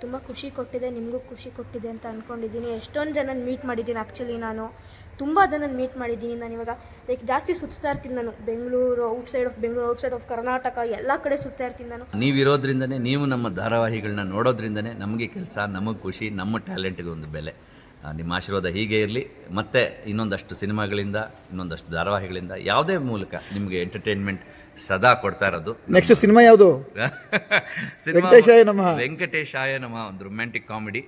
ತುಂಬ ಖುಷಿ ಕೊಟ್ಟಿದೆ, ನಿಮಗೂ ಖುಷಿ ಕೊಟ್ಟಿದೆ ಅಂತ ಅಂದ್ಕೊಂಡಿದ್ದೀನಿ. ಎಷ್ಟೊಂದು ಜನನ ಮೀಟ್ ಮಾಡಿದ್ದೀನಿ. ಆ್ಯಕ್ಚುಲಿ ನಾನು ತುಂಬ ಜನನ ಮೀಟ್ ಮಾಡಿದ್ದೀನಿ. ನಾನು ಇವಾಗ ಲೈಕ್ ಜಾಸ್ತಿ ಸುತ್ತಾ ಇರ್ತೀನಿ. ನಾನು ಬೆಂಗಳೂರು, ಔಟ್ಸೈಡ್ ಆಫ್ ಕರ್ನಾಟಕ ಎಲ್ಲ ಕಡೆ ಸುತ್ತಾ ಇರ್ತೀನಿ ನಾನು. ನೀವಿರೋದ್ರಿಂದನೇ, ನೀವು ನಮ್ಮ ಧಾರಾವಾಹಿಗಳನ್ನ ನೋಡೋದ್ರಿಂದನೇ ನಮಗೆ ಕೆಲಸ, ನಮಗೆ ಖುಷಿ, ನಮ್ಮ ಟ್ಯಾಲೆಂಟ್ಗೆ ಒಂದು ಬೆಲೆ. ನಿಮ್ಮ ಆಶೀರ್ವಾದ ಹೀಗೆ ಇರಲಿ. ಮತ್ತು ಇನ್ನೊಂದಷ್ಟು ಸಿನಿಮಾಗಳಿಂದ, ಇನ್ನೊಂದಷ್ಟು ಧಾರಾವಾಹಿಗಳಿಂದ, ಯಾವುದೇ ಮೂಲಕ ನಿಮಗೆ ಎಂಟರ್ಟೈನ್ಮೆಂಟ್ ಸದಾ ಕೊಡ್ತಾ ಇರೋದು. ನೆಕ್ಸ್ಟ್ ಸಿನಿಮಾ ಯಾವುದು? ವೆಂಕಟೇಶಾಯ ನಮಃ, ಒಂದು ರೊಮ್ಯಾಂಟಿಕ್ ಕಾಮಿಡಿ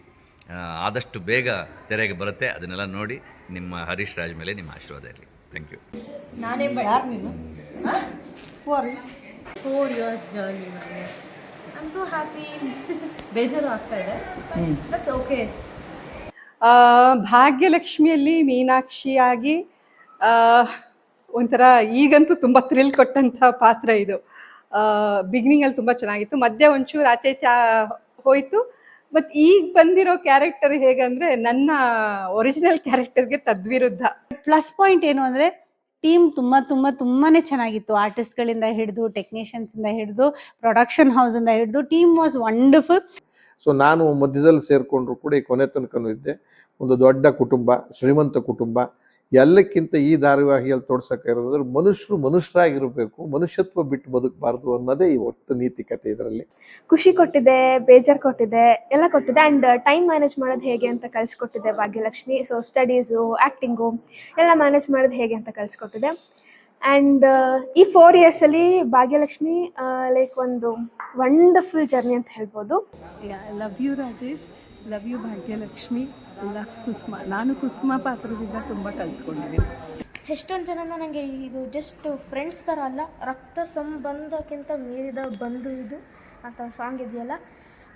ಆದಷ್ಟು ಬೇಗ ತೆರೆಗೆ ಬರುತ್ತೆ. ಅದನ್ನೆಲ್ಲ ನೋಡಿ ನಿಮ್ಮ ಹರೀಶ್ ರಾಜ್ ಮೇಲೆ ನಿಮ್ಮ ಆಶೀರ್ವಾದ ಇರಲಿ. Thank you. ನಾನೇ ಯಾರು ನೀನು? 4 years ಜರ್ನಿ ನನಗೆ. I am so happy. ಬೇಜಾರು ಆಗ್ತಾ ಇದೆ, ಬಟ್ ಓಕೆ. ಭಾಗ್ಯಲಕ್ಷ್ಮಿಯಲ್ಲಿ ಮೀನಾಕ್ಷಿಯಾಗಿ ಒಂಥರ ಈಗಂತೂ ತುಂಬ ಥ್ರಿಲ್ ಕೊಟ್ಟಂಥ ಪಾತ್ರ ಇದು. ಬಿಗಿನಿಂಗಲ್ಲಿ ತುಂಬ ಚೆನ್ನಾಗಿತ್ತು, ಮಧ್ಯೆ ಒಂಚೂರು ಆಚೆ ಹೋಯಿತು. ಮತ್ತು ಈಗ ಬಂದಿರೋ ಕ್ಯಾರೆಕ್ಟರ್ ಹೇಗಂದರೆ ನನ್ನ ಒರಿಜಿನಲ್ ಕ್ಯಾರೆಕ್ಟರ್ಗೆ ತದ್ವಿರುದ್ಧ. ಪ್ಲಸ್ ಪಾಯಿಂಟ್ ಏನು ಅಂದರೆ ಟೀಮ್ ತುಂಬಾ ಚೆನ್ನಾಗಿತ್ತು. ಆರ್ಟಿಸ್ಟ್ಗಳಿಂದ ಹಿಡಿದು, ಟೆಕ್ನಿಷಿಯನ್ಸಿಂದ ಹಿಡಿದು, ಪ್ರೊಡಕ್ಷನ್ ಹೌಸಿಂದ ಹಿಡಿದು, ಟೀಮ್ ವಾಸ್ ವಂಡರ್ಫುಲ್. ಸೊ ನಾನು ಮಧ್ಯದಲ್ಲಿ ಸೇರಿಕೊಂಡ್ರು ಕೂಡ ಈ ಕೊನೆ ತನಕನೂ ಇದ್ದೆ. ಒಂದು ದೊಡ್ಡ ಕುಟುಂಬ, ಶ್ರೀಮಂತ ಕುಟುಂಬ. ಎಲ್ಲಕ್ಕಿಂತ ಈ ಧಾರಾವಾಹಿಯಲ್ಲಿ ತೋರ್ಸಕ್ಕೆ ಇರೋದ್ರೆ ಮನುಷ್ಯರಾಗಿರಬೇಕು, ಮನುಷ್ಯತ್ವ ಬಿಟ್ಟು ಬದುಕಬಾರ್ದು ಅನ್ನೋದೇ ಈ ಒಟ್ಟು ನೀತಿಕತೆ. ಇದರಲ್ಲಿ ಖುಷಿ ಕೊಟ್ಟಿದೆ, ಬೇಜಾರು ಕೊಟ್ಟಿದೆ, ಎಲ್ಲ ಕೊಟ್ಟಿದೆ. ಆ್ಯಂಡ್ ಟೈಮ್ ಮ್ಯಾನೇಜ್ ಮಾಡೋದು ಹೇಗೆ ಅಂತ ಕಲಿಸ್ಕೊಟ್ಟಿದೆ ಭಾಗ್ಯಲಕ್ಷ್ಮಿ. ಸೊ ಸ್ಟಡೀಸು, ಆ್ಯಕ್ಟಿಂಗು ಎಲ್ಲ ಮ್ಯಾನೇಜ್ ಮಾಡೋದು ಹೇಗೆ ಅಂತ ಕಲಿಸ್ಕೊಟ್ಟಿದೆ. ಆ್ಯಂಡ್ ಈ 4 yearsಲ್ಲಿ ಭಾಗ್ಯಲಕ್ಷ್ಮಿ ಲೈಕ್ ಒಂದು ವಂಡರ್ಫುಲ್ ಜರ್ನಿ ಅಂತ ಹೇಳ್ಬೋದು. Love you Rajesh, love you Bhagyalakshmi, love Kusuma. ನಾನು ಕುಸುಮ ಪಾತ್ರದಿಂದ ತುಂಬ ಕಲ್ತ್ಕೊಂಡಿದ್ದೀನಿ. ಎಷ್ಟೊಂದು ಜನ ನನಗೆ ಇದು ಜಸ್ಟ್ ಫ್ರೆಂಡ್ಸ್ ಥರ ಅಲ್ಲ, ರಕ್ತ ಸಂಬಂಧಕ್ಕಿಂತ ಮೀರಿದ ಬಂಧು ಇದು ಅಂತ ಸಾಂಗ್ ಇದೆಯಲ್ಲ,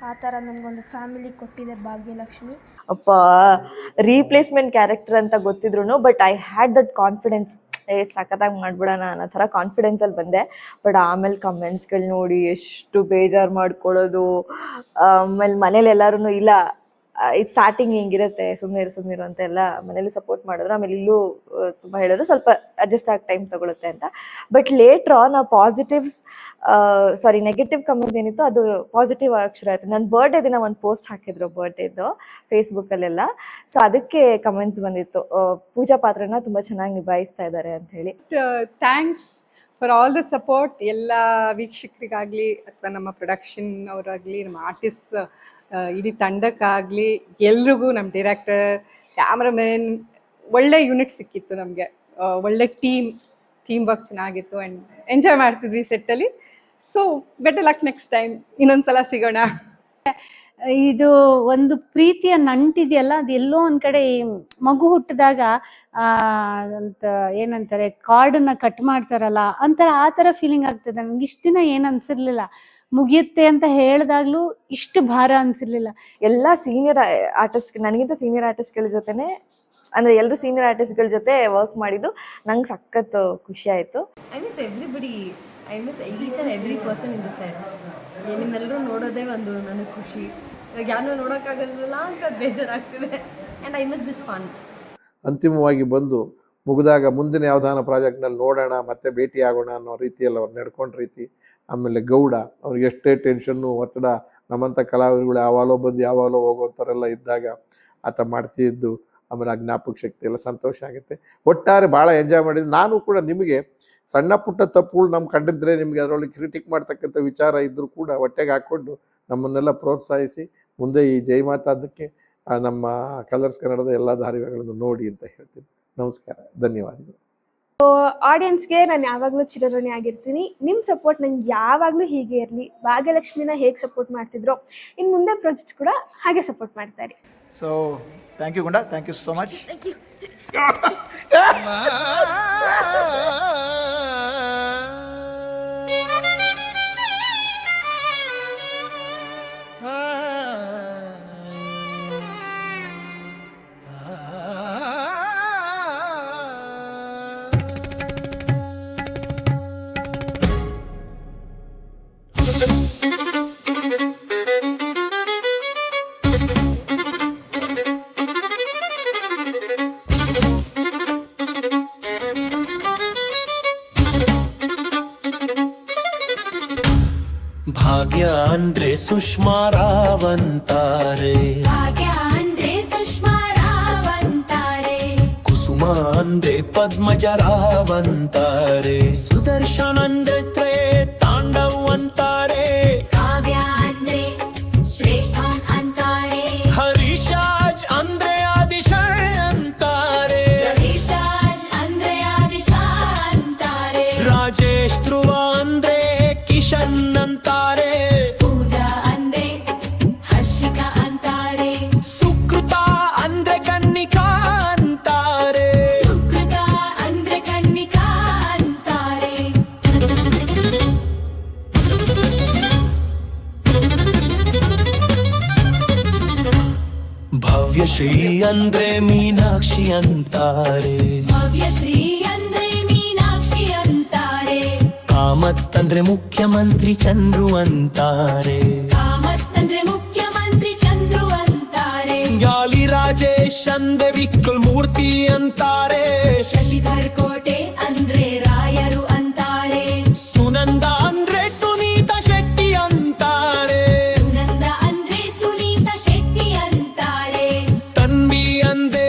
ಆ ಥರ ನನಗೊಂದು ಫ್ಯಾಮಿಲಿ ಕೊಟ್ಟಿದೆ ಭಾಗ್ಯಲಕ್ಷ್ಮಿ. ಅಪ್ಪ ರೀಪ್ಲೇಸ್ಮೆಂಟ್ ಕ್ಯಾರೆಕ್ಟರ್ ಅಂತ ಗೊತ್ತಿದ್ರು, but I had that confidence. ಸಖತ್ತಾಗಿ ಮಾಡ್ಬಿಡೋಣ ಅನ್ನೋ ಥರ ಕಾನ್ಫಿಡೆನ್ಸಲ್ಲಿ ಬಂದೆ. ಬಟ್ ಆಮೇಲೆ ಕಮೆಂಟ್ಸ್ಗಳು ನೋಡಿ ಎಷ್ಟು ಬೇಜಾರು ಮಾಡ್ಕೊಳ್ಳೋದು. ಆಮೇಲೆ ಮನೇಲಿ ಎಲ್ಲರೂ ಇಲ್ಲ, ಇದು ಸ್ಟಾರ್ಟಿಂಗ್ ಹಿಂಗಿರುತ್ತೆ, ಸುಮ್ಮನಿರು ಅಂತ ಎಲ್ಲ ಮನೇಲಿ ಸಪೋರ್ಟ್ ಮಾಡಿದ್ರು. ಆಮೇಲೆ ಇಲ್ಲೂ ತುಂಬ ಹೇಳಿದ್ರು ಸ್ವಲ್ಪ ಅಡ್ಜಸ್ಟ್ ಆಗಿ ಟೈಮ್ ತಗೊಳುತ್ತೆ ಅಂತ. But later on negative comments ಏನಿತ್ತು ಅದು ಪಾಸಿಟಿವ್ ಆಗಿ ಶುರು ಆಯಿತು. ನನ್ನ ಬರ್ಡೇ ದಿನ ಒಂದು ಪೋಸ್ಟ್ ಹಾಕಿದ್ರು, ಬರ್ಡೇದು ಫೇಸ್ಬುಕ್ಕಲ್ಲೆಲ್ಲ. ಸೊ ಅದಕ್ಕೆ ಕಮೆಂಟ್ಸ್ ಬಂದಿತ್ತು, ಪೂಜಾ ಪಾತ್ರನ ತುಂಬ ಚೆನ್ನಾಗಿ ನಿಭಾಯಿಸ್ತಾ ಇದ್ದಾರೆ ಅಂತ ಹೇಳಿ. Thanks for all the support. ಎಲ್ಲ ವೀಕ್ಷಕರಿಗಾಗಲಿ ಅಥವಾ ನಮ್ಮ ಪ್ರೊಡಕ್ಷನ್ ಅವರಾಗಲಿ, ನಮ್ಮ ಆರ್ಟಿಸ್ಟ್ ಇಡೀ ತಂಡಕ್ಕಾಗಲಿ, ಎಲ್ರಿಗೂ, ನಮ್ಮ ಡೈರೆಕ್ಟರ್, ಕ್ಯಾಮ್ರಾಮನ್, ಒಳ್ಳೆ ಯೂನಿಟ್ ಸಿಕ್ಕಿತ್ತು ನಮಗೆ. ಒಳ್ಳೆ ಟೀಮ್ ವರ್ಕ್ ಚೆನ್ನಾಗಿತ್ತು ಆ್ಯಂಡ್ ಎಂಜಾಯ್ ಮಾಡ್ತಿದ್ವಿ ಸೆಟ್ಟಲ್ಲಿ. So better luck next time, ಇನ್ನೊಂದ್ಸಲ ಸಿಗೋಣ. ಇದು ಒಂದು ಪ್ರೀತಿಯ ನಂಟಿದೆಯಲ್ಲ, ಅದು ಎಲ್ಲೋ ಒಂದ್ ಕಡೆ ಈ ಮಗು ಹುಟ್ಟಿದಾಗ ಅಂತ ಏನಂತಾರೆ, ಕಾರ್ಡನ್ನ ಕಟ್ ಮಾಡ್ತಾರಲ್ಲ ಅಂತರ, ಆ ಥರ ಫೀಲಿಂಗ್ ಆಗ್ತದೆ. ನನ್ಗೆ ಇಷ್ಟು ದಿನ ಏನು ಅನ್ಸಿರ್ಲಿಲ್ಲ, ಮುಗಿಯುತ್ತೆ ಅಂತ ಹೇಳಿದಾಗ್ಲೂ ಇಷ್ಟು ಭಾರ ಅನ್ಸಿರ್ಲಿಲ್ಲ. ಎಲ್ಲ ಸೀನಿಯರ್ ಆರ್ಟಿಸ್ಟ್, ನನಗಿಂತ ಸೀನಿಯರ್ ಆರ್ಟಿಸ್ಟ್ಗಳ ಜೊತೆನೆ, ಅಂದರೆ ಎಲ್ಲರೂ ಸೀನಿಯರ್ ಆರ್ಟಿಸ್ಟ್ಗಳ ಜೊತೆ ವರ್ಕ್ ಮಾಡಿದ್ದು ನಂಗೆ ಸಖತ್ ಖುಷಿ ಆಯಿತು. I miss everybody, I miss each and every person in the set. ನಿಮ್ಮೆಲ್ಲರೂ ನೋಡೋದೇ ಒಂದು ನನಗೆ ಖುಷಿ. ಇವಾಗ ಯಾರನ್ನೂ ನೋಡೋಕ್ಕಾಗಲ್ಲ ಅಂತ ಬೇಜಾರಾಗ್ತಿದೆ. And I miss this fun. ಅಂತಿಮವಾಗಿ ಬಂದು ಮುಗಿದಾಗ ಮುಂದಿನ ಯಾವ್ದಾನ ಪ್ರಾಜೆಕ್ಟ್ನಲ್ಲಿ ನೋಡೋಣ, ಮತ್ತೆ ಭೇಟಿ ಆಗೋಣ ಅನ್ನೋ ರೀತಿಯಲ್ಲಿ ಅವ್ರು ನಡ್ಕೊಂಡ ರೀತಿ. ಆಮೇಲೆ ಗೌಡ, ಅವ್ರಿಗೆ ಎಷ್ಟೇ ಟೆನ್ಷನ್ನು, ಒತ್ತಡ, ನಮ್ಮಂಥ ಕಲಾವಿದರುಗಳು ಯಾವಾಗಲೋ ಬಂದು ಯಾವಾಗಲೋ ಹೋಗೋಂಥವರೆಲ್ಲ ಇದ್ದಾಗ ಆತ ಮಾಡ್ತಿದ್ದು, ಆಮೇಲೆ ಆ ಜ್ಞಾಪಕ ಶಕ್ತಿ ಎಲ್ಲ ಸಂತೋಷ ಆಗುತ್ತೆ. ಒಟ್ಟಾರೆ ಭಾಳ ಎಂಜಾಯ್ ಮಾಡಿದ್ದು. ನಾನು ಕೂಡ ನಿಮಗೆ ಸಣ್ಣ ಪುಟ್ಟ ತಪ್ಪುಗಳು ನಮ್ಮ ಕಂಡಿದ್ರೆ, ನಿಮಗೆ ಅದರೊಳಗೆ ಕ್ರಿಟಿಕ್ ಮಾಡ್ತಕ್ಕಂಥ ವಿಚಾರ ಇದ್ದರೂ ಕೂಡ ಹೊಟ್ಟೆಗೆ ಹಾಕ್ಕೊಂಡು ನಮ್ಮನ್ನೆಲ್ಲ ಪ್ರೋತ್ಸಾಹಿಸಿ ಮುಂದೆ ಈ ಜಯಮಾತಾದಕ್ಕೆ ನಮ್ಮ ಕಲರ್ಸ್ ಕನ್ನಡದ ಎಲ್ಲ ಧಾರಾವಾಹಿಗಳನ್ನು ನೋಡಿ ಅಂತ ಹೇಳ್ತೀನಿ. ನಮಸ್ಕಾರ, ಧನ್ಯವಾದಗಳು. ಆಡಿಯನ್ಸ್ಗೆ ನಾನು ಯಾವಾಗಲೂ ಚಿರಋಣಿ ಆಗಿರ್ತೀನಿ. ನಿಮ್ಮ ಸಪೋರ್ಟ್ ನಂಗೆ ಯಾವಾಗಲೂ ಹೀಗೆ ಇರಲಿ. ಭಾಗ್ಯಲಕ್ಷ್ಮಿನ ಹೇಗೆ ಸಪೋರ್ಟ್ ಮಾಡ್ತಿದ್ರು, ಇನ್ನು ಮುಂದೆ ಪ್ರಾಜೆಕ್ಟ್ ಕೂಡ ಹಾಗೆ ಸಪೋರ್ಟ್ ಮಾಡ್ತಾರೆ. So thank you Gunda, thank you so much. Thank you. ಅಂದ್ರೆ ಸುಷ್ಮಾ ರಾವ್ ಅಂತಾರೆ, ಭಾಗ್ಯ ಅಂದ್ರೆ ಸುಷ್ಮಾ ರಾವ್ ಅಂತಾರೆ, ಕುಸುಮ ಅಂದ್ರೆ ಪದ್ಮಜ ರಾವ್ ಅಂತಾರೆ, ಸುದರ್ಶನ್ ಅಂದ್ರೆ ತಾಂಡವ್ ಅಂತಾರೆ, ಕಾವ್ಯ ಅಂದ್ರೆ ಶ್ರೇಷ್ಠನ್ ಅಂತಾರೆ, ಹರಿಶಾಜ್ ಅಂದ್ರೆ ಆದಿಶಾಯ್ ಅಂತಾರೆ, ರವಿಶಾಜ್ ಅಂದ್ರೆ ಆದಿಶಾ ಅಂತಾರೆ, ರಾಜೇಶ್ ಧ್ರುವ ಅಂದ್ರೆ ಕಿಶನ್ ಅಂತಾರೆ, ಪೂಜಾ ಅಂದ್ರೆ ಹರ್ಷಿಕಾ ಅಂತಾರೆ, ಸುಕೃತ ಅಂದ್ರೆ ಕನ್ನಿಕಾ ಅಂತಾರೆ, ಸುಕೃತ ಅಂದ್ರೆ ಕನ್ನಿಕಾ ಅಂತಾರೆ. ಭವ್ಯಶ್ರೀ ಅಂದ್ರೆ ಮೀನಾಕ್ಷಿ ಅಂತಾರೆ, ಭವ್ಯಶ್ರೀ ಅಂದ್ರೆ ಮೀನಾಕ್ಷಿ ಅಂತಾರೆ, ಕಾಮತ್ ಅಂದ್ರೆ ಮುಖ್ಯಮಂತ್ರಿ ಚಂದ್ರು ಅಂತಾರೆ, ಕಾಮತ್ ಅಂದ್ರೆ ಮುಖ್ಯಮಂತ್ರಿ ಚಂದ್ರು ಅಂತಾರೆ, ಗಾಲಿ ರಾಜೇಶ್ ಅಂದ್ರೆ ವಿಕಲ್ ಮೂರ್ತಿ ಅಂತಾರೆ, ಶಶಿಧರ್ ಕೋಟೆ ಅಂದ್ರೆ ರಾಯರು ಅಂತಾರೆ, ಸುನಂದ ಅಂದ್ರೆ ಸುನೀತಾ ಶೆಟ್ಟಿ ಅಂತಾರೆ, ಸುನಂದ ಅಂದ್ರೆ ಸುನೀತಾ ಶೆಟ್ಟಿ ಅಂತಾರೆ, ತನ್ವಿ ಅಂದೆ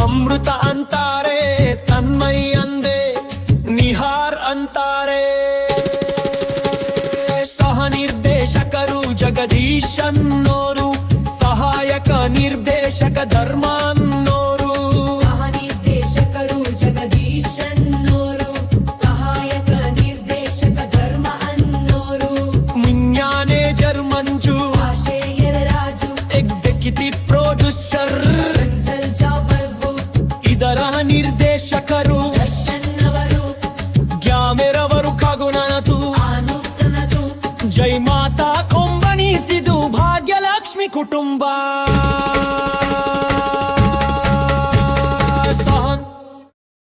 ಅಮೃತ ಅಂತಾರೆ, ತನ್ಮಯ್ ಅಂದೆ ನಿಹಾರ್ ಅಂತಾರೆ, ಸಹ ನಿರ್ದೇಶಕರು ಜಗದೀಶ್ ಅನ್ನೋರು, ಸಹಾಯಕ ನಿರ್ದೇಶಕ ಧರ್ಮ ಅನ್ನೋರು, ಸಹ ನಿರ್ದೇಶಕರು ಜಗದೀಶ್ ಅನ್ನೋರು, ಸಹಾಯಕ ನಿರ್ದೇಶಕ ಧರ್ಮ ಅನ್ನೋರು, ಮ್ಯಾನೇಜರ್ ಮಂಜು, ಆಶೇಯರ ರಾಜು, ಎಕ್ಸಿಕ್ಯೂಟಿವ್ ಪ್ರೊಡ್ಯೂಸರ್ ರಂಜಲ್ ಜಾಫರ್ವು, ಇದರ ನಿರ್ದೇಶಕರು ದರ್ಶನ್ ಅವರು, ಗ್ಯಾಮೆರವರು ಖಗುನನತು, ಆನೂತನದು, ಜೈ ಮಾತಾ ಕೊಂಬನಿಸಿದು ಭಾಗ್ಯಲಕ್ಷ್ಮಿ ಕುಟುಂಬ.